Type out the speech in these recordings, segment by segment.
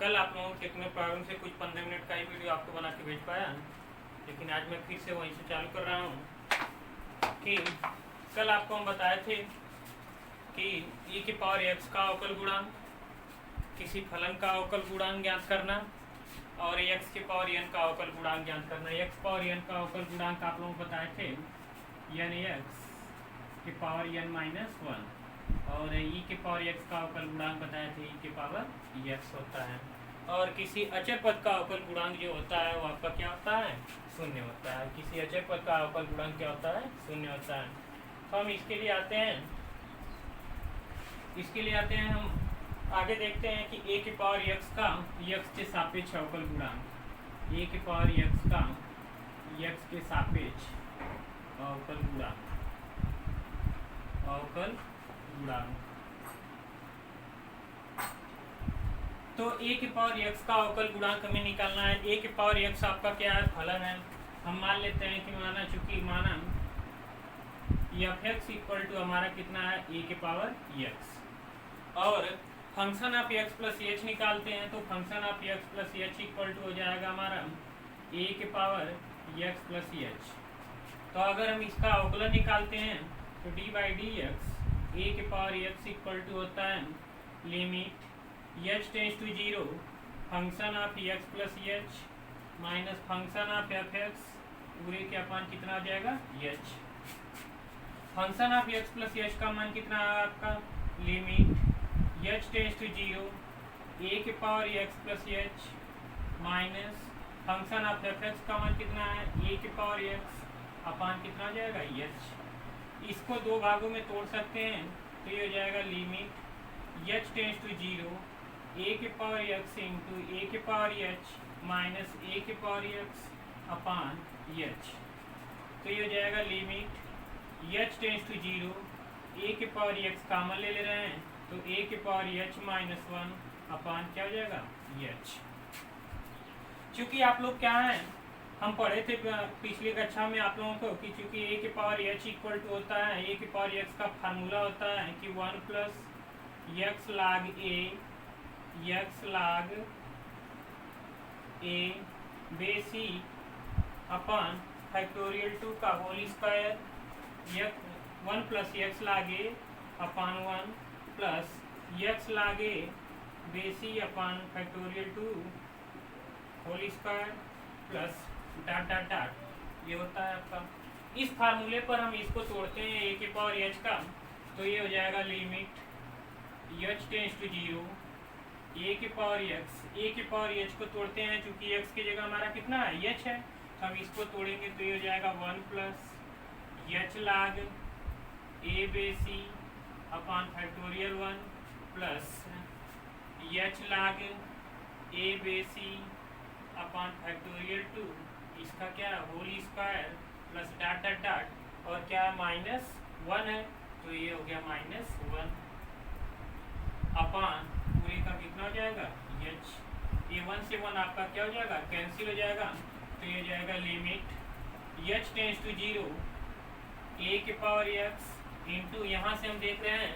कल आप लोगों के अपने प्रॉब्लम से कुछ 15 मिनट का ही वीडियो आपको बना के भेज पाया, लेकिन आज मैं फिर से वहीं से चालू कर रहा हूँ कि कल आपको हम बताए थे कि e की पावर x का अवकल गुणांक, किसी फलन का अवकल गुणांक ज्ञात करना और x की पावर n का अवकल गुणांक ज्ञात करना। x पावर n का अवकल गुणांक आप लोगों को बताए थे n x की पावर n माइनस 1 और e के पावर x का अवकल गुणांक बताए थे e के पावर x होता है। और किसी अचर पद का अवकल गुणांक जो होता है वो आपका क्या होता है, शून्य होता है। किसी अचर पद का अवकल गुणांक क्या होता है, शून्य होता है। तो हम इसके लिए आते हैं, हम आगे देखते हैं कि a के पावर x का x के सापेक्ष अवकल गुणांक, a के पावर x का x के सापेक्ष अवकल गुणांक तो a के पावर x का अवकल गुणांक हमें निकालना है। a के पावर x आपका क्या है, फलन है। हम मान लेते हैं कि माना f(x) इक्वल टू हमारा कितना है, a के पावर x और function of x plus h निकालते हैं तो function of x plus h equal to हो जाएगा हमारा a के पावर x प्लस h। तो अगर हम इसका अवकलन निकालते हैं तो D by D X A के पावर x इक्वल टू होता है limit h tends to 0 function of x plus h minus function of f(x) पूरे के अपन कितना हो जाएगा h। Function of x plus h का मान कितना है आपका, limit h tends to 0 a के power x plus h minus function of f(x) का मान कितना है, a के पावर x अपान कितना हो जाएगा h। इसको दो भागों में तोड़ सकते हैं तो ये हो जाएगा limit h tends to 0 a के पावर x इंटू a के पावर h माइनस a के पावर x अपान h। तो ये हो जाएगा limit h tends to 0 a के पावर x कॉमन ले रहे हैं तो a के पावर h माइनस 1 अपान क्या हो जाएगा h। चूँकि आप लोग क्या हैं, हम पढ़े थे पिछली कक्षा में आप लोगों को कि चूंकि a के पावर h इक्वल टू होता है a के पावर x का फार्मूला होता है कि 1 plus x log a base e upon factorial 2 का whole square 1 plus x log a upon 1 plus x log a base e upon factorial 2 whole square plus dot dot dot, ये होता है आपका। इस फार्मूले पर हम इसको तोड़ते हैं a के पावर h का तो ये हो जाएगा limit h tends to 0 a के पावर x, a के पावर h को तोड़ते हैं चूंकि x की जगह हमारा कितना है h है, तो हम इसको तोड़ेंगे तो ये हो जाएगा 1 plus h log a base e upon factorial 1 plus h log a base e upon factorial 2 इसका क्या है whole square plus dot dot dot और क्या माइनस 1 है तो ये हो गया माइनस 1 अपान पूरे का कितना हो जाएगा h। ये 1 से 1 आपका क्या हो जाएगा, कैंसिल हो जाएगा तो ये हो जाएगा limit h tends to 0 a के पावर x इंटू यहाँ से हम देख रहे हैं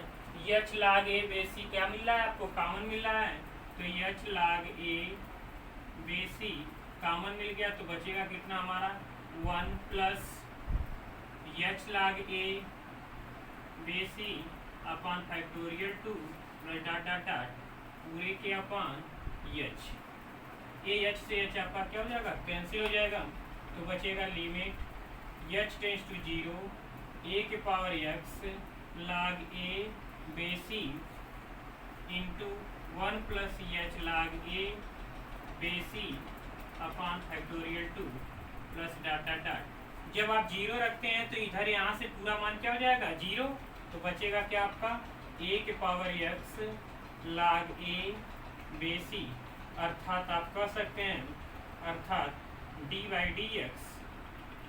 h log a बेसी क्या मिल रहा है आपको, कॉमन मिल रहा है तो h log a बेसी कॉमन मिल गया तो बचेगा कितना हमारा 1 plus h log a base e upon factorial 2 plus dot dot dot पूरे के अपान h। a h से h आपका क्या हो जाएगा, कैंसिल हो जाएगा तो बचेगा limit h tends to 0 a के power x log a base e into 1 plus h log a base e upon factorial 2 plus dot dot dot. जब आप 0 रखते हैं तो इधर यहाँ से पूरा मान क्या हो जाएगा 0, तो बचेगा क्या आपका a के पावर x log a बेसी, अर्थात आप कह सकते हैं अर्थात D by D x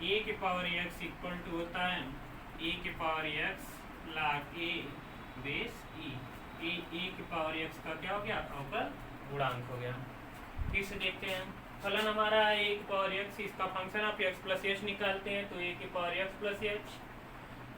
a के पावर x इक्वल टू होता है a के power x log a base e। a के पावर x का क्या हो गया, अवकल गुणांक हो गया। फिर से देखते हैं फलन हमारा a के पावर x, इसका function of x plus h निकालते हैं तो a के पावर x प्लस h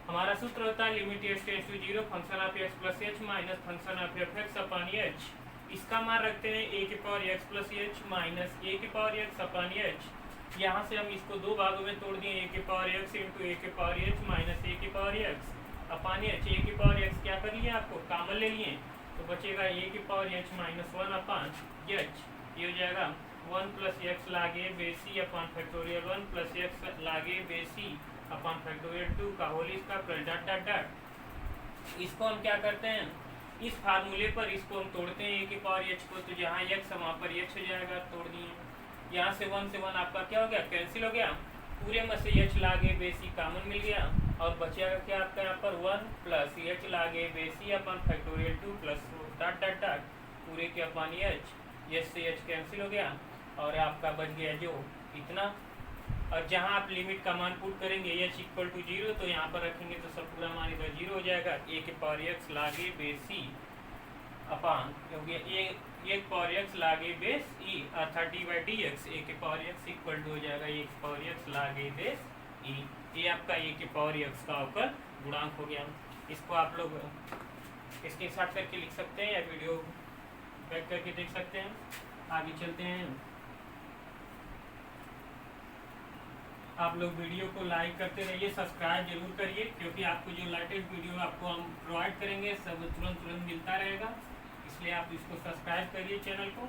हमारा सूत्र होता है limit h tends to 0 function of x plus h minus function of f(x) upon h। इसका मान रखते हैं ए के power X plus H minus A के पावर एक्स अपन एच। यहाँ से हम इसको दो भागों में तोड़ दिए, ए के पावर एक्स इंटू ए के पावर एच माइनस ए के पावर एक्स अपन एच। ए के पावर एक्स क्या कर लिए आपको कॉमन ले लिए, तो बचेगा ए के पावर एच माइनस वन अपन एच। ये हो जाएगा 1 प्लस एक्स लागे base e upon factorial 1 plus x लागे बेसी अपन फैक्टोरियल 2 का होल इसका प्लस डॉट डॉट डॉट। इसको हम क्या करते हैं, इस फार्मूले पर इसको हम तोड़ते हैं ए के पावर एच को, तो जहाँ एक्स वहाँ पर एच हो जाएगा, तोड़ दिए। यहाँ से 1 आपका क्या हो गया, कैंसिल हो गया, पूरे में से एच लागे बेसी कॉमन मिल गया और बचेगा क्या आपका यहाँ पर 1 plus H log base e upon factorial 2 plus dot dot dot पूरे के अपन एच से एच कैंसिल हो गया और आपका बच गया जो इतना। और जहाँ आप लिमिट का मान पुट करेंगे एच इक्वल टू 0, तो यहाँ पर रखेंगे तो सब पूरा मान इधर 0 हो जाएगा। ए के पावर एक्स लागे बेसी अपान हो गया ए पावर एक्स लागे बेस ई अर्थात D by D X A के पावर एक्स इक्वल टू हो जाएगा ए के पावर एक्स लागे बेस ई। ये आपका ए के पावर एक्स का अवकल गुणांक हो गया। इसको आप लोग स्क्रीनशॉट करके लिख सकते हैं या वीडियो बैक करके देख सकते हैं। आगे चलते हैं। आप लोग वीडियो को लाइक करते रहिए, सब्सक्राइब जरूर करिए, क्योंकि आपको जो लेटेस्ट वीडियो आपको हम प्रोवाइड करेंगे सब तुरंत मिलता रहेगा। इसलिए आप इसको सब्सक्राइब करिए चैनल को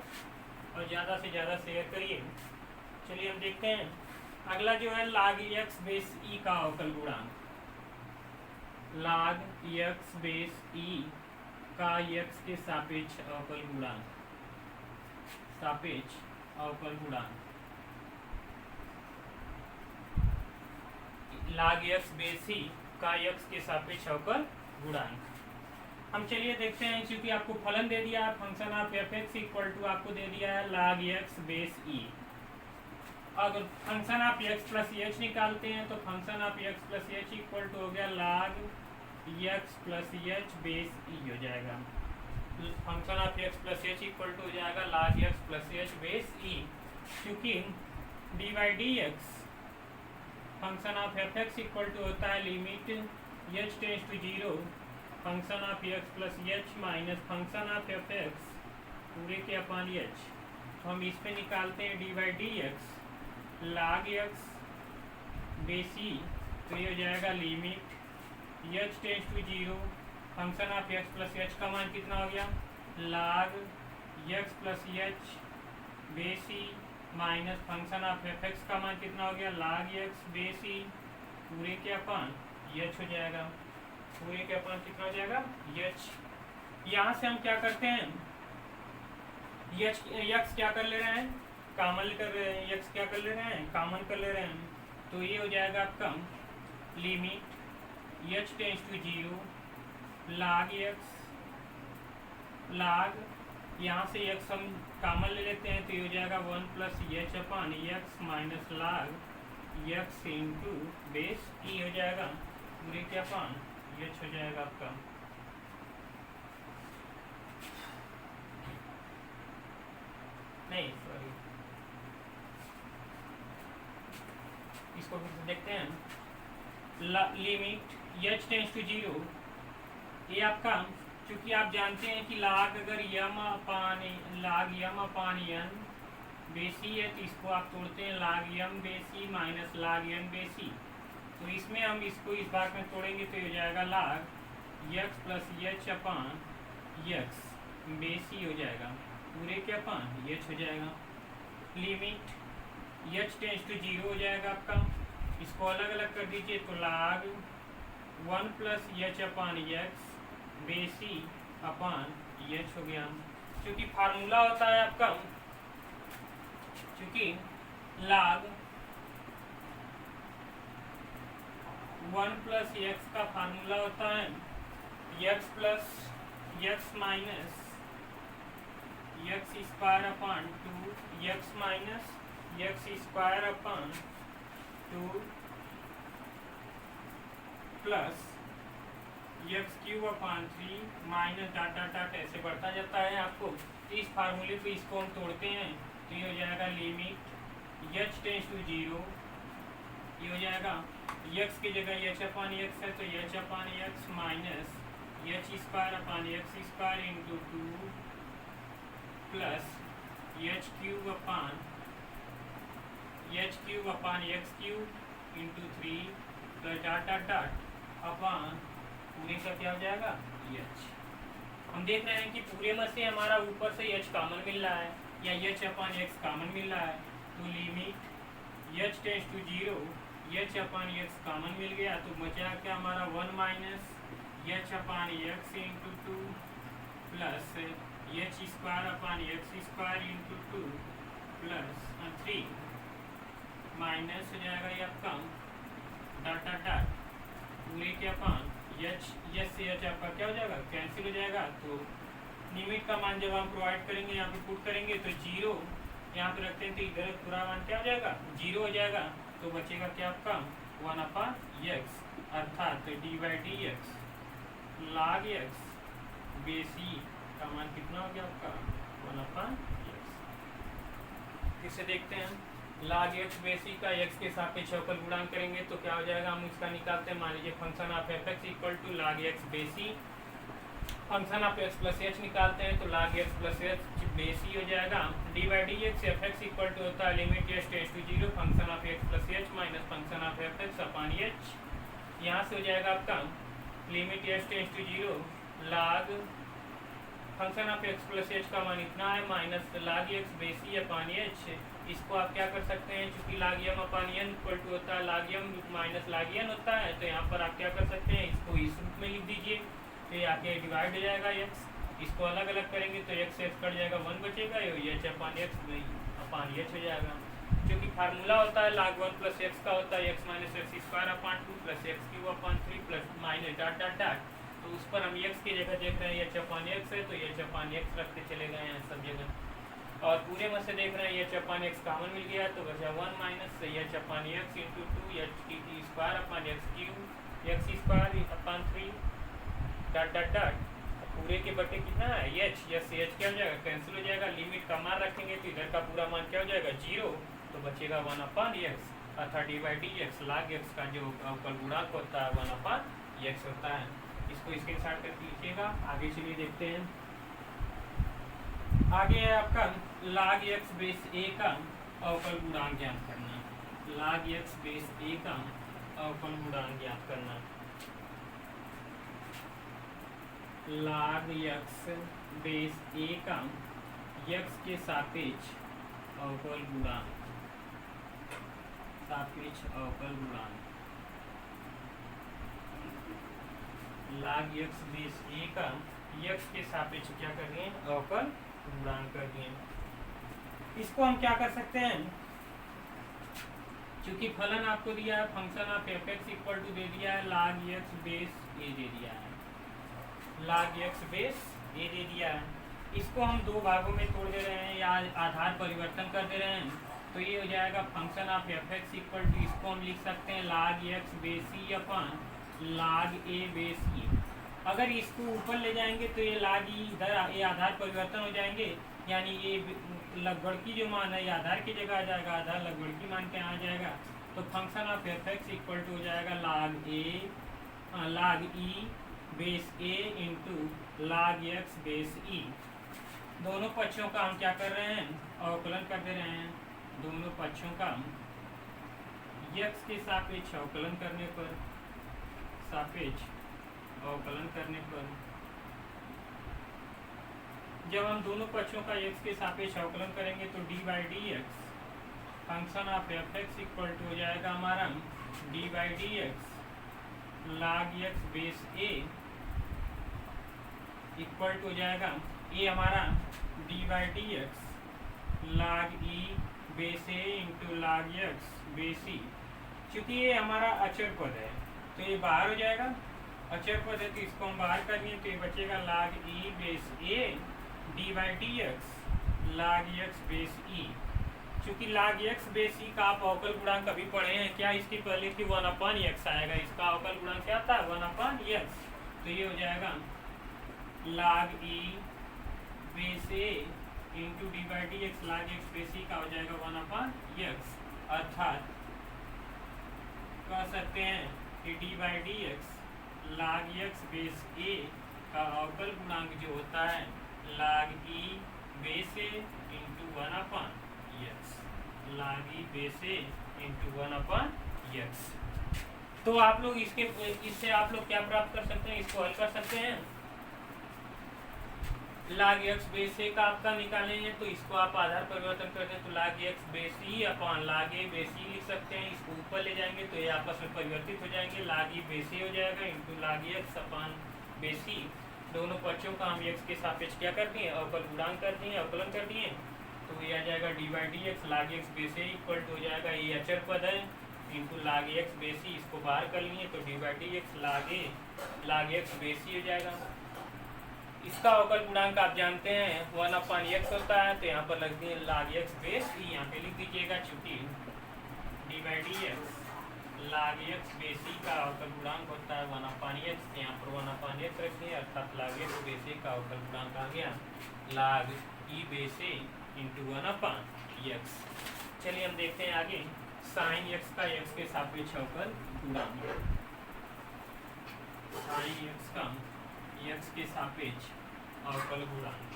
और ज़्यादा से ज़्यादा शेयर करिए। चलिए हम देखते हैं अगला जो है लाग एक्स बेस ई का अवकल गुणांक। लाग एक्स बेस ई का एक्स के सापेक्ष अवकल गुणांक, सापेक्ष अवकल गुणांक लाग एक्स बेस ई का एक्स के सापेक्ष अवकल गुणांक। हम चलिए देखते हैं, क्योंकि आपको फलन दे दिया है function of F x equal to आपको दे दिया है लाग एक्स बेस ई। अगर function of x plus H निकालते हैं तो function of x plus H equal to हो गया log X plus H base E हो जाएगा। Function of x plus H equal to हो जाएगा log X plus H base E, क्योंकि D by D X function of F x equal to होता है limit H tends to 0 function of x plus H minus function of F X पूरे के upon H. तो हम इस पे निकालते हैं D by D X log X base E, तो ये हो जाएगा limit H tends to 0 function of x plus H का मान कितना हो गया log X plus H base E minus function of F X का मान कितना हो गया लाग एक्स बेसी पूरे के अपान एच हो जाएगा। पूरे के अपान कितना हो जाएगा एच। यहाँ से हम क्या करते हैं, एक्स क्या कर ले रहे हैं कॉमन कर रहे हैं, एक्स क्या कर ले रहे हैं कॉमन कर ले रहे हैं, तो ये हो जाएगा आपका लिमिट एच टेंस टू 0 लाग एक्स लाग यहाँ से एक्स हम कॉमन ले लेते हैं तो ये हो जाएगा 1 plus h upon X minus लाग एक्स इंटू बेस ई हो जाएगा पूरे के अपान एच हो जाएगा आपका। नहीं सॉरी, इसको फिर से देखते हैं। लिमिट एच टेंस टू 0 ये आपका, क्योंकि आप जानते हैं कि लाग अगर यम अपान एन बेसी है तो इसको आप तोड़ते हैं लाग यम बेसी माइनस लाग एन बेसी। तो इसमें हम इसको इस भाग में तोड़ेंगे तो ये हो जाएगा log X plus h upon x बेसी हो जाएगा पूरे के अपान एच हो जाएगा। लिमिट एच टेंस टू 0 हो जाएगा आपका, इसको अलग अलग कर दीजिए तो लाग 1 प्लस एच अपान एक्स बेसी अपान एच हो गया। क्योंकि फार्मूला होता है आपका, क्योंकि लाग 1 प्लस एक्स का फार्मूला होता है x plus x minus x square अपान 2 एक्स माइनस एक्स स्क्वायर अपान 2 प्लस एक्स क्यूब अपान 3 माइनस डाट डाट डाट ऐसे बढ़ता जाता है आपको। इस फार्मूले पे इसको हम तोड़ते हैं तो ये हो जाएगा लिमिट एच टेंस टू 0, ये हो जाएगा एक्स की जगह एच अपान एक्स है तो H upon X minus H square upon X square into 2 plus H cube upon X cube into 3 plus dot dot dot upon पूरे का क्या हो जाएगा एच। हम देख रहे हैं कि पूरे में से हमारा ऊपर से एच कॉमन मिल रहा है या एच अपान एक्स कॉमन मिल रहा है, तो limit H tends to 0 H upon X common मिल गया, तो बचा क्या हमारा 1 minus H upon X into 2 plus H square upon X square into 2 plus 3 minus हो जाएगा ये आपका डॉट डॉट डॉट पूरे के अपान एच से एच आपका क्या हो जाएगा कैंसिल हो जाएगा। तो लिमिट का मान जब हम प्रोवाइड करेंगे यहाँ पे पुट करेंगे तो 0 यहाँ पे रखते हैं तो इधर पूरा मान क्या हो जाएगा 0 हो जाएगा, तो बचेगा क्या आपका 1 अपान एक्स अर्थात D by D x log x base E का मान कितना हो गया आपका 1 अपान एक्स। इसे देखते हैं log x बेस ई का x के सापेक्ष अवकल गुणांक करेंगे तो क्या हो जाएगा, हम इसका निकालते हैं। मान लीजिए function of F x equal to log x base E, function of x plus H निकालते हैं तो log x plus H base E हो जाएगा। D by D X F x equal to होता है limit H tends to 0 function of x plus H minus function of F X upon H. यहाँ से हो जाएगा आपका limit H tends to 0 log function of x plus H का मान इतना है माइनस log x बेस ई अपान एच। इसको आप क्या कर सकते हैं, चूंकि log m अपान n इक्वल टू होता है log m माइनस log n होता है, तो यहाँ पर आप क्या कर सकते हैं, इसको इस रूप में लिख दीजिए तो ये आके डिवाइड हो जाएगा x। इसको अलग अलग करेंगे तो x से x कट जाएगा 1 बचेगा, एच अपान एच हो जाएगा। क्योंकि फार्मूला होता है log 1 प्लस एक्स का होता है x माइनस एक्स स्क्वायर अपान 2 प्लस एक्स क्यूब अपान 3 plus minus dot dot dot, तो उस पर हम x की जगह देख रहे हैं एच अपान एक्स है तो एच अपान एक्स रखते चले गए हैं सब जगह, और पूरे में से देख रहे हैं एच अपान एक्स कॉमन मिल गया तो बचा 1 minus H upon X into 2 H T square upon X cube X square upon 3 dot dot dot पूरे के बटे कितना है एच से एच क्या हो जाएगा कैंसिल हो जाएगा। लिमिट का मान रखेंगे तो इधर का पूरा मान क्या हो जाएगा 0, तो बचेगा 1 अपान एक्स अर्थात D by D x log x का जो अवकल गुणांक होता है 1 अपान एक्स होता है। इसको स्क्रीनशॉट करके लिखिएगा। आगे चलिए देखते हैं, आगे है आपका log x बेस a का अवकल गुणांक ज्ञात करना। log x बेस a का अवकल गुणांक ज्ञात करना। log x बेस a का x के सापेक्ष अवकल गुणांक log x बेस a का x के सापेक्ष क्या कर रहे हैं अवकल गुणांक कर दिए। इसको हम क्या कर सकते हैं, क्योंकि फलन आपको दिया है function of F x equal to दे दिया है log x बेस a दे दिया है, log x बेस a दे दिया है। इसको हम दो भागों में तोड़ दे रहे हैं या आधार परिवर्तन कर दे रहे हैं, तो ये हो जाएगा function of F x equal to, इसको हम लिख सकते हैं log x base E upon log a base ई। अगर इसको ऊपर ले जाएंगे तो ये log e इधर ये आधार परिवर्तन हो जाएंगे, यानी ये लघुगणकी जो मान है ये आधार की जगह आ जाएगा, आधार लघुगणकी मान के आ जाएगा, तो function of F x equal to हो जाएगा log e base a into log x base e। दोनों पक्षों का हम क्या कर रहे हैं अवकलन कर दे रहे हैं। दोनों पक्षों का x के सापेक्ष अवकलन करने पर जब हम दोनों पक्षों का x के सापेक्ष अवकलन करेंगे तो D by D X function of F x equal to हो जाएगा हमारा D by D x log x base a equal to हो जाएगा ये हमारा D by D x log e base a into log x base e। चूँकि ये हमारा अचर पद है तो ये बाहर हो जाएगा, अचर पद है तो इसको हम बाहर कर दिए तो ये बचेगा log e base a D by D x log x base e। चूँकि log x बेस e का आप अवकल गुणांक कभी पढ़े हैं क्या, इसके पहले कि 1 अपान x आएगा, इसका अवकल गुणांक क्या था 1 अपान x, तो ये हो जाएगा log e base a into D by D x log x base e का हो जाएगा 1 अपान x, अर्थात कह सकते हैं कि d by D x log x base a का अवकल गुणांक जो होता है log e base a into 1/x, log e base a into 1/x। तो आप लोग इससे आप लोग क्या प्राप्त कर सकते हैं, इसको हल कर सकते हैं। log x बेस ए का आपका निकाले हैं तो इसको आप आधार परिवर्तन करते हैं तो log x base e upon log a base e लिख सकते हैं। इसको ऊपर ले जाएंगे तो ये आपस में परिवर्तित हो जाएंगे, log e बेस ए हो जाएगा into log x upon base e. दोनों पक्षों का हम x के सापेक्ष क्या कर दिए, अवकल गुणांक कर दिए, अवकलन कर दिए। तो ये आ जाएगा dy/dx log x base A equal to हो जाएगा, ये अचर पद है, into log x base E, इसको बाहर कर लिए तो dy/dx log x base E हो जाएगा। इसका अवकल गुणांक आप जानते हैं 1/x होता है, तो यहाँ पर लग दिए log x बेस ई, यहाँ पे लिख दीजिएगा, चूंकि dy/dx log x base E का अवकल गुणांक होता है 1/x, यहाँ पर 1/x रख दिए, अर्थात log x बेस ई का अवकल गुणांक आ गया log e base a into 1/x। चलिए हम देखते हैं आगे sin x का x के सापेक्ष अवकल गुणांक। sin x का x के सापेक्ष अवकल गुणांक,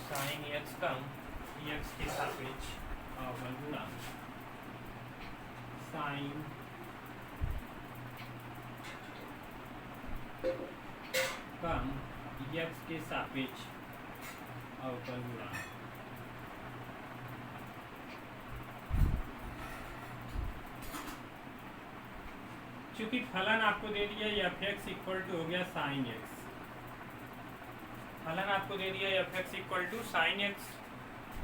sin x का x के सापेक्ष अवकल गुणांक, sin का x के सापेक्ष अवकल गुणांक। चूंकि फलन आपको दे दिया f(x) इक्वल टू हो गया sin x, फलन आपको दे दिया f(x) equal to sin x।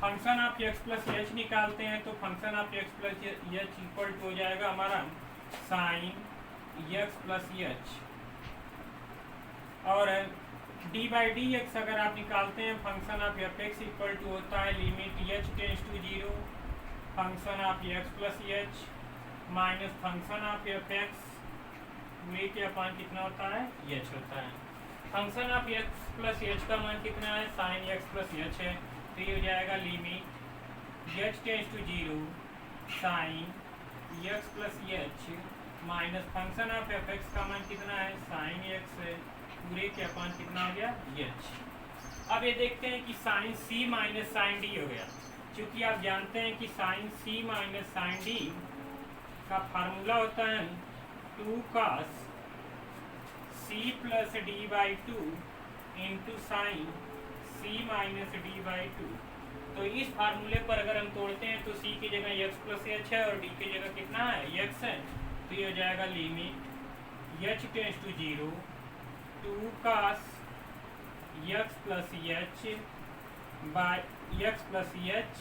Function of x plus H निकालते हैं तो function of x plus H equal to हो जाएगा हमारा sin x प्लस एच, और dy/dx अगर आप निकालते हैं function of f(x) equal to होता है limit h tends to 0 function of x plus H minus function of f(x) पूरे के अपान कितना होता है, h होता है। Function of x plus H का मान कितना है, साइन x प्लस एच है, तो ये हो जाएगा limit h tends to 0 sine x plus H minus function of f(x) का मान कितना है, साइन x है, पूरे के अपान कितना हो गया, h। अब ये देखते हैं कि sine c minus sine d हो गया। क्योंकि आप जानते हैं कि sine c minus sine d का फार्मूला होता है 2 cos c plus d/2 into sine c minus d/2। तो इस फार्मूले पर अगर हम तोड़ते हैं तो c की जगह x प्लस एच है और d की जगह कितना है, x है, तो ये हो जाएगा limit h tends to 0 2 cos x plus H by x plus H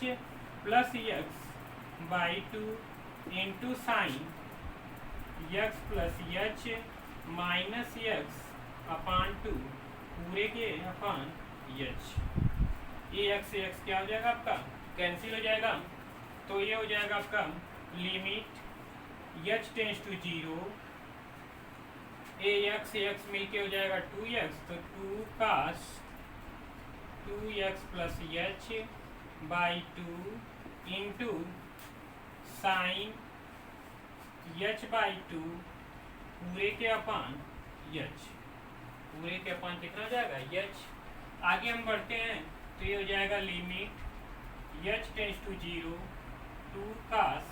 plus x/2 into sine x plus H minus x/2 पूरे के अपान h। ये x से x क्या हो जाएगा आपका, कैंसिल हो जाएगा, तो ये हो जाएगा आपका limit h tends to 0 x से x मिलके हो जाएगा 2x, तो 2 cos 2x plus h/2 into sine h/2 पूरे के अपान h, पूरे के अपान कितना हो जाएगा, h। आगे हम बढ़ते हैं तो ये हो जाएगा limit h tends to 0 2 cos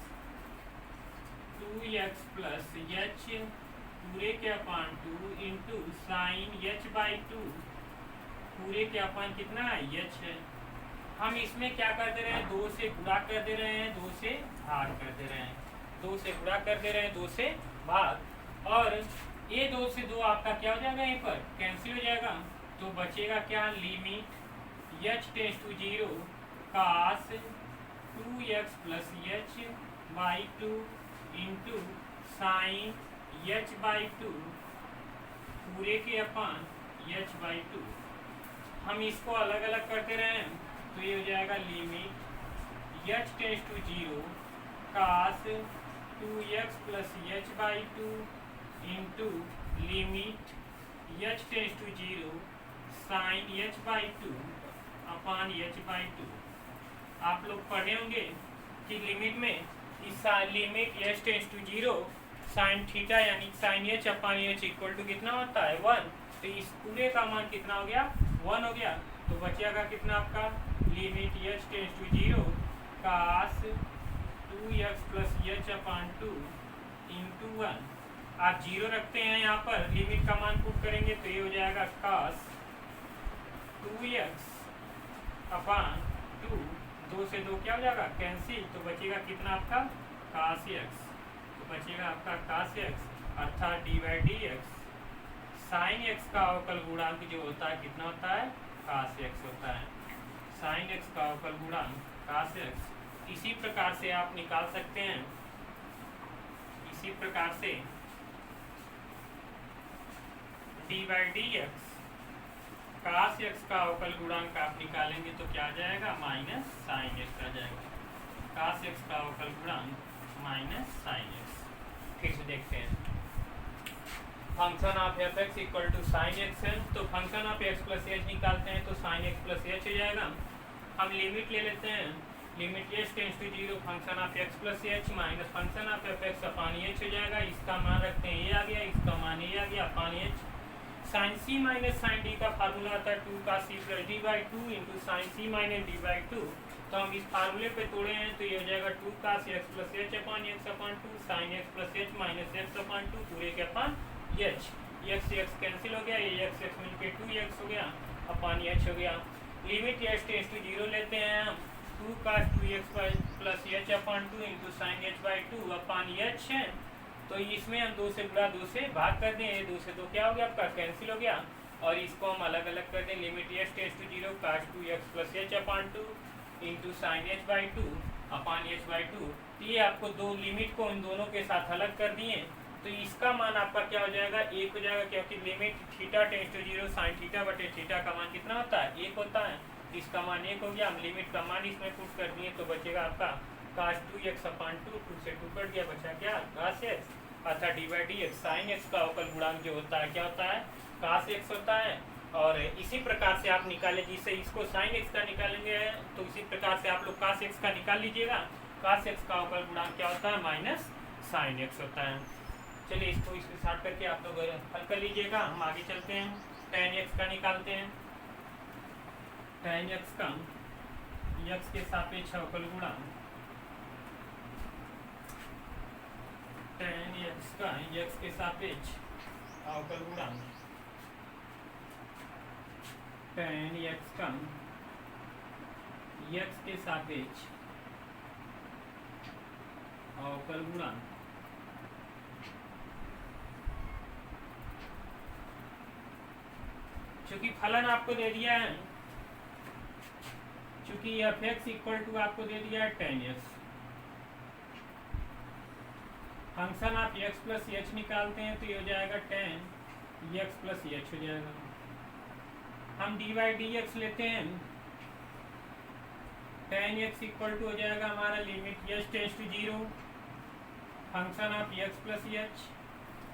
2x plus h पूरे के अपान 2 इंटू साइन h/2 पूरे के अपान कितना है, h है। हम इसमें क्या कर दे रहे हैं, 2 से गुणा कर दे रहे हैं, 2 से भाग कर दे रहे हैं, 2 से गुणा कर दे रहे हैं, 2 से भाग, और ये 2 से 2 आपका क्या हो जाएगा, यहीं पर कैंसिल हो जाएगा, तो बचेगा क्या, limit h tends to 0 cos 2x plus h/2 into sine h/2 पूरे के अपान h/2। हम इसको अलग अलग करते रहे हैं तो ये हो जाएगा limit h tends to 0 cos 2x plus h/2 into limit h tends to 0 sine h/2 upon h/2। आप लोग पढ़े होंगे कि लिमिट में इस limit h tends to 0 sine theta यानी sine h upon h equal to कितना होता है, 1। तो इस पूरे का मान कितना हो गया, 1 हो गया। तो बचेगा कितना आपका limit h tends to 0 cos 2x plus H upon 2 into 1। आप 0 रखते हैं यहाँ पर, लिमिट का मान पुट करेंगे तो ये हो जाएगा cos 2x अपॉन 2, 2 से 2 क्या हो जाएगा कैंसिल, तो बचेगा कितना आपका cos x, तो बचेगा आपका cos x अर्थात D by D x sine x का अवकल गुणांक जो होता है कितना होता है cos x होता है। साइन x का अवकल गुणांक cos x इसी प्रकार से आप निकाल सकते हैं, इसी प्रकार से d by D x cos x का अवकल गुणांक आप निकालेंगे तो क्या आ जाएगा माइनस साइन x आ जाएगा। cos x का अवकल गुणांक माइनस साइन x। फिर से देखते हैं, function of F x equal to sine X है, तो function of x plus H निकालते हैं तो साइन एक्स प्लस एच हो जाएगा। हम लिमिट ले लेते हैं, limit H tends to 0 function of x plus H minus function of F X upon H हो जाएगा। इसका मान रखते हैं ये आ गया, इसका मान ये आ गया upon H. Sine C minus sine D का फार्मूला आता है 2 का C plus D by 2 into sine C minus D by 2। तो हम इस फार्मूले पे तोड़े हैं तो ये हो जाएगा 2 का c x plus H upon x upon 2 sine x plus H minus x upon 2 पूरे के upon h. X x cancel हो गया, ये एक्स एक्स मिलके 2x हो गया अपॉन एच हो गया। लिमिट एच टेंस टू 0 लेते हैं हम, 2 का 2x plus H upon 2 into sine H by 2 upon H है, तो इसमें हम 2 से गुणा 2 से भाग कर दें, ये 2 से 2 क्या हो गया आपका कैंसिल हो गया। और इसको हम अलग अलग कर दें, limit H tends to 0 cos 2x plus H upon 2 into sine H by 2 upon H by 2। तो ये आपको दो लिमिट को इन दोनों के साथ अलग कर दिए, तो इसका मान आपका क्या हो जाएगा 1 हो जाएगा, क्योंकि limit theta tends to 0 sine theta बटे थीटा का मान कितना होता है 1 होता है, इसका मान 1 हो गया। हम लिमिट का मान इसमें पुट कर दिए तो बचेगा आपका cos 2x अपॉन 2, 2 से 2 कट गया, बचा क्या cos x अर्थात D by D x sine x का अवकल गुणांक जो होता है क्या होता है cos x होता है। और इसी प्रकार से आप निकालें, जिससे इसको साइन एक्स का निकालेंगे तो इसी प्रकार से आप लोग cos x का निकाल लीजिएगा। cos x का अवकल गुणांक क्या होता है माइनस साइन एक्स होता है। चलिए इसको इसके साथ करके आप लोग हल कर लीजिएगा। हम आगे चलते हैं, tan x का निकालते हैं। tan x का x के सापेक्ष अवकल गुणांक, tan x का x के सापेक्ष अवकल गुणांक, tan x का x के सापेक्ष अवकल गुणांक चूंकि फलन आपको दे दिया है, चूंकि एफ एक्स इक्वल टू आपको दे दिया है tan x, function of x plus H निकालते हैं तो ये हो जाएगा tan x प्लस एच हो जाएगा। हम डी बाई डी एक्स लेते हैं, tan x इक्वल टू हो जाएगा हमारा limit h tends to 0 function of x plus H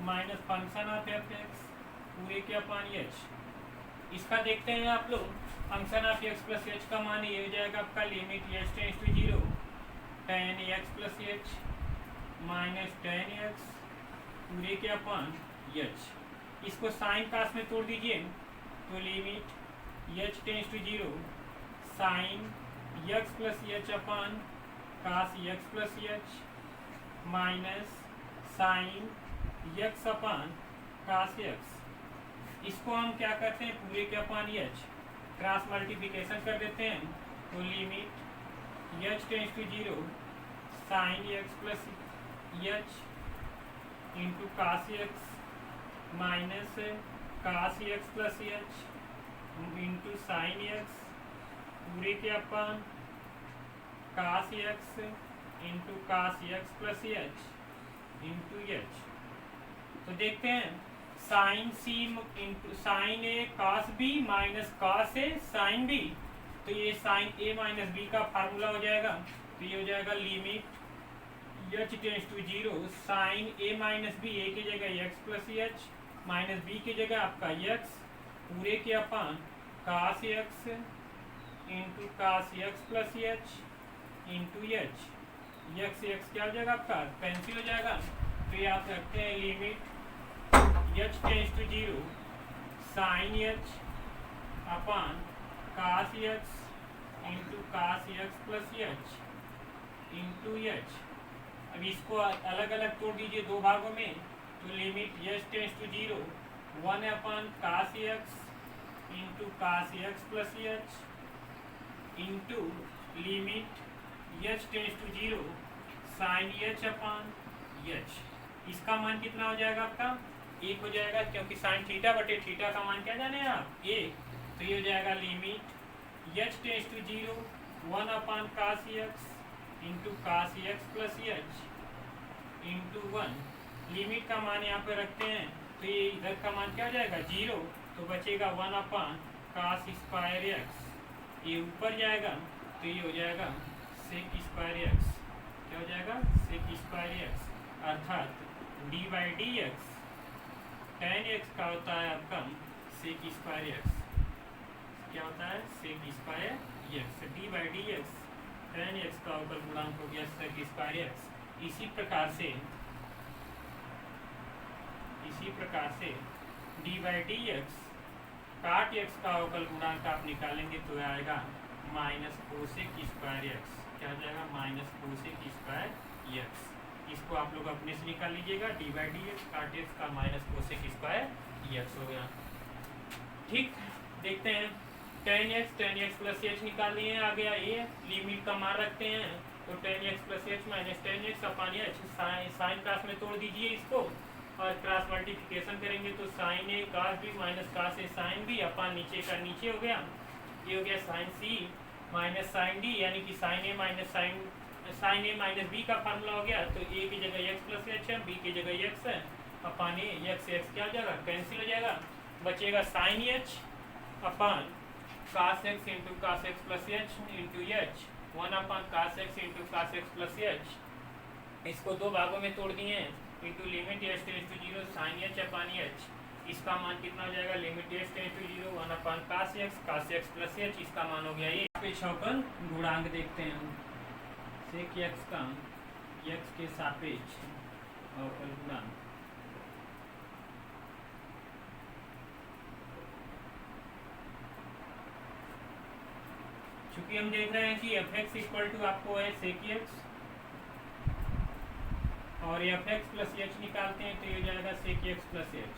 minus function of F X पूरे के अपॉन एच। इसका देखते हैं आप लोग, function of x plus H का मान ये हो जाएगा आपका limit h tends to 0 tan x plus H minus tan x पूरे के अपॉन h। इसको साइन कास में तोड़ दीजिए तो limit h tends to 0 sine x plus H upon cos x plus H minus sine x upon cos x। इसको हम क्या करते हैं पूरे के अपॉन एच क्रॉस मल्टीप्लिकेशन कर देते हैं, तो limit H tends to 0 sine x plus H into cos x minus cos x plus H into sine x पूरे के upon cos x into cos x plus H into h. तो देखते हैं sine c into sine a cos b minus cos a sine b, तो ये sine ए minus B का formula हो जाएगा। तो ये हो जाएगा limit H tends to 0 sign A minus B, A की जगह X plus H minus B की जगह आपका एक्स पूरे के upon cos X into cos X plus H into H. X X क्या हो जाएगा आपका कैंसिल हो जाएगा। तो ये आप रखते हैं limit h tends to 0 sine h upon cos x into cos x plus H into H. अब इसको अलग अलग तोड़ दीजिए दो भागों में, तो limit H tends to zero 1 cos x into cos x plus H into limit H tends to zero sine H upon H. इसका मान कितना हो जाएगा आपका? 1 हो जाएगा, क्योंकि साइन थीटा बटे थीटा का मान क्या जाने आप? 1। तो ये हो जाएगा limit H tends to zero 1 cos x into cos x plus H into 1। Limit का मान यहाँ पे रखते हैं, तो ये इधर का मान क्या हो जाएगा? 0। तो बचेगा 1 कास स्क्वायर एक्स, ये ऊपर जाएगा तो ये हो जाएगा सेक स्क्वायर एक्स। क्या हो जाएगा? सेक स्क्वायर एक्स, अर्थात D by D X tan X का होता है आपका सेक स्क्वायर एक्स। क्या होता है? Sec square X. D by D X tan X का अवकल गुणांक हो गया सेक स्क्वायर एक्स। इसी प्रकार से डी बाई डी एक्स काट एक्स का अवकल गुणांक आप निकालेंगे तो आएगा माइनस कोसेक स्क्वायर एक्स। क्या हो जाएगा? Minus cosec square x. इसको आप लोग अपने से निकाल लीजिएगा, डी बाई डी एक्स काट एक्स का माइनस कोसेक स्क्वायर एक्स हो गया। ठीक, देखते हैं टेन एक्स प्लस एच निकाल लिए, आ गया ये। लिमिट का मान रखते हैं, तो tan X plus H minus tan X upon H. Sine class में तोड़ दीजिए इसको, और क्रॉस मल्टीप्लिकेशन करेंगे तो sine A cos B minus cos A sine B upon नीचे का नीचे हो गया। ये हो गया sine C minus sine D, यानी कि साइन ए माइनस बी का फार्मूला हो गया। तो ए की जगह एक्स प्लस एच है, बी की जगह एक्स है, अपॉन ए एक्स एक्स क्या हो जाएगा? कैंसिल हो जाएगा। बचेगा sine H upon cos x into cos x plus H into h 1 cos x into cos x plus h. इसको दो भागों में तोड़ दिए, into limit H tends to zero sine H upon H. इसका मान कितना हो जाएगा? Limit H tends to zero 1 cos x plus h. इसका मान हो गया ये। सापेक्ष अवकल गुणांक देखते हैं, सेक एक्स का एक्स के सापेक्ष अवकल गुणांक। चूंकि हम देख रहे हैं कि एफ एक्स इक्वल टू आपको है सेक एक्स, और एफ एक्स प्लस एच निकालते हैं तो ये हो जाएगा sec x plus H.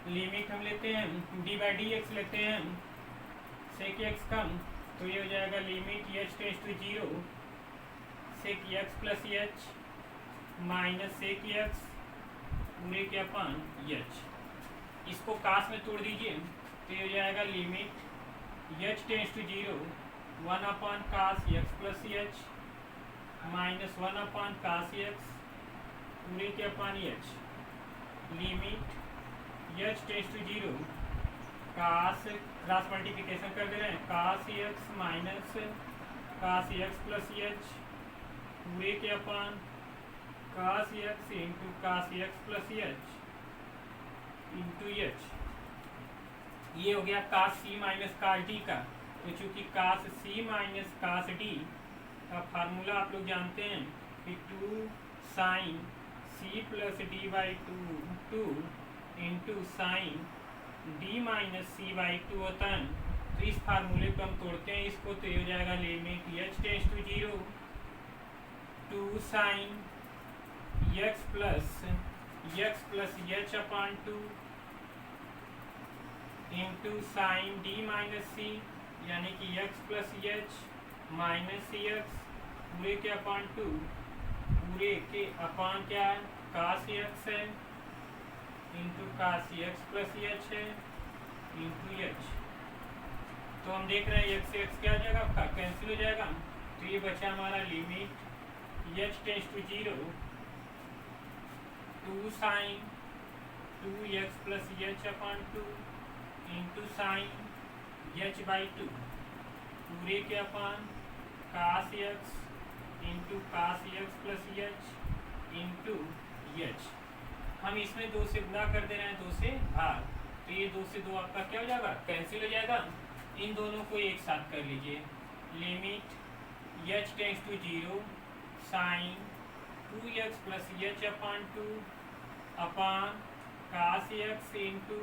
Limit हम लेते हैं डी बाई डी एक्स लेते हैं सेक एक्स का, तो ये हो जाएगा limit H tends to zero sec x plus H minus sec X पूरे के अपॉन एच। इसको कास में तोड़ दीजिए तो ये हो जाएगा limit H tends to zero 1 cos x plus H minus 1 cos x पूरे के upon h. Limit H tends to zero cos cross multiplication कर दे रहे हैं, cos x minus cos x plus h पूरे के upon cos x into cos x plus H into h. ये हो गया cos C minus cos D का। तो चूंकि cos C minus cos D का फार्मूला आप लोग जानते हैं कि 2 sine C plus D by two into sine D minus C by 2 होता है। तो इस फार्मूले को हम तोड़ते हैं इसको, तो ये हो जाएगा limit H tends to zero 2 sine x plus H upon 2 into sine D minus c, यानी कि x plus H minus c x पूरे के अपॉन 2 पूरे के अपॉन क्या है? कास एक्स है into cos x plus H है इंटू एच। तो हम देख रहे हैं एक्स एक्स क्या हो जाएगा आपका? कैंसिल हो जाएगा। तो ये बचा हमारा limit H tends to zero 2 sine 2x plus H upon 2 into sine H by 2 पूरे के upon cos x into cos x plus H into h. हम इसमें 2 से गुणा कर दे रहे हैं, 2 से भाग, तो ये 2 से 2 आपका क्या हो जाएगा? कैंसिल हो जाएगा। इन दोनों को एक साथ कर लीजिए। Limit H tends to zero sine 2x plus H upon 2 upon cos x into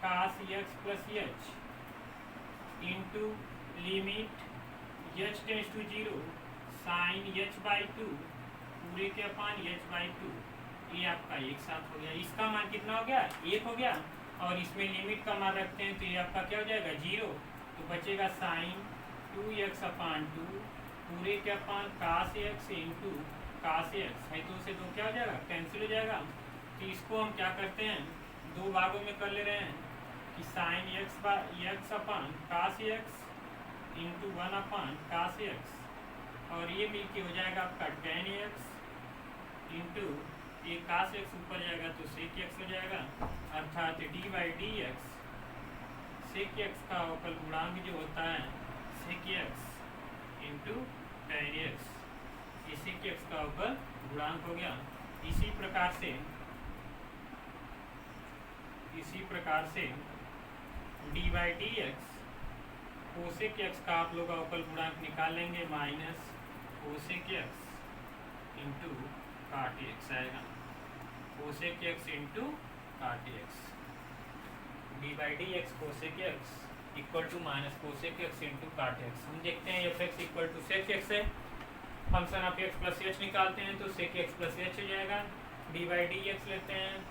cos cos x plus H into limit H tends to zero sine H by two पूरे के अपान एच बाई टू। ये आपका एक साथ हो गया। इसका मान कितना हो गया? एक हो गया। और इसमें लिमिट का मान रखते हैं तो ये आपका क्या हो जाएगा? जीरो। तो बचेगा साइन 2x अपान 2 पूरे के upon cos x into cos x है, तो से 2 क्या हो जाएगा? कैंसिल हो जाएगा। तो इसको हम क्या करते हैं, दो भागों में कर ले रहे हैं कि sign X upon cos x into 1 upon cos x, और ये मिलके हो जाएगा आपका टेन एक्स इंटू ये कास एक्स ऊपर जाएगा तो सेक एक्स हो जाएगा, अर्थात D by D X sec X का अवकल गुणांक जो होता है sec X into tan X, ये सेक एक्स का अवकल गुणांक हो गया। इसी प्रकार से d by D x cosec x का आप लोग अवकल गुणांक निकाल लेंगे minus cosec x into cot x आएगा, cosec x into cot x D by D x cosec x equal to minus cosec x into cot x. हम देखते हैं f x equal to sec x है, function of x plus H निकालते हैं तो सेक x plus H हो जाएगा। D by D x लेते हैं,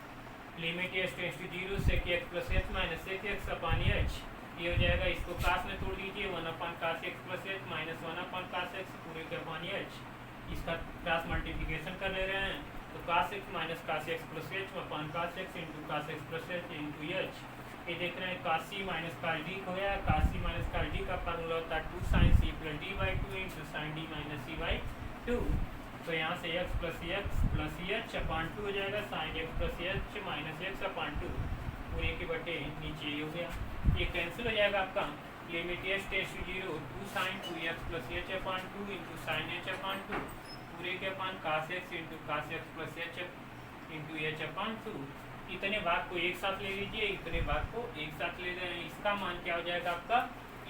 limit H tends to zero sec x plus H minus sec x upon h, ये हो जाएगा। इसको कास में तोड़ दीजिए, 1 upon cos x plus H minus 1 upon cos x पूरे के अपान एच, इसका क्रॉस मल्टीप्लिकेशन कर ले रहे हैं तो cos x minus cos x plus h upon cos x into cos x plus H into h. ये देख रहे हैं कास सी माइनस कास डी हो गया, cos C minus cos D का फार्मूला होता है 2 sine C plus D by 2 into sine D minus C by 2। तो यहाँ से एक्स प्लस एच अपान 2 हो जाएगा, sine x plus H minus x upon 2 पूरे के बटे नीचे ये हो गया, ये कैंसिल हो जाएगा आपका। Limit H tends to zero 2 sine 2x plus h upon 2 into sine h upon 2 पूरे के upon cos x into cos x plus H into h upon 2। इतने भाग को एक साथ ले लीजिए, इतने भाग को एक साथ ले रहे हैं, इसका मान क्या हो जाएगा आपका?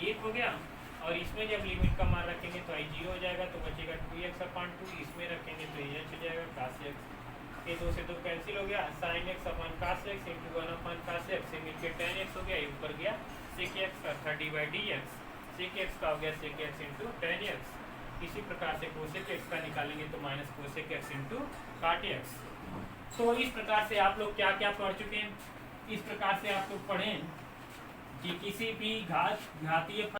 1 हो गया। और इसमें जब लिमिट का मान रखेंगे तो आई 0 हो जाएगा, तो बचेगा 2x अपान 2, इसमें रखेंगे तो एच हो जाएगा कास एक्स, ये 2 से 2 कैंसिल हो गया, sine X upon cos x into 1 upon cos X से मिलकर टेन एक्स हो गया, ये ऊपर गया सेक एक्स अर्थात D by D X, sec X का हो गया sec X into tan X. इसी प्रकार से कोसेक एक्स का निकालेंगे तो minus cosec x into cot X. तो इस प्रकार से आप लोग क्या क्या पढ़ चुके हैं? इस प्रकार से आप लोग पढ़ें कि किसी भी घातीय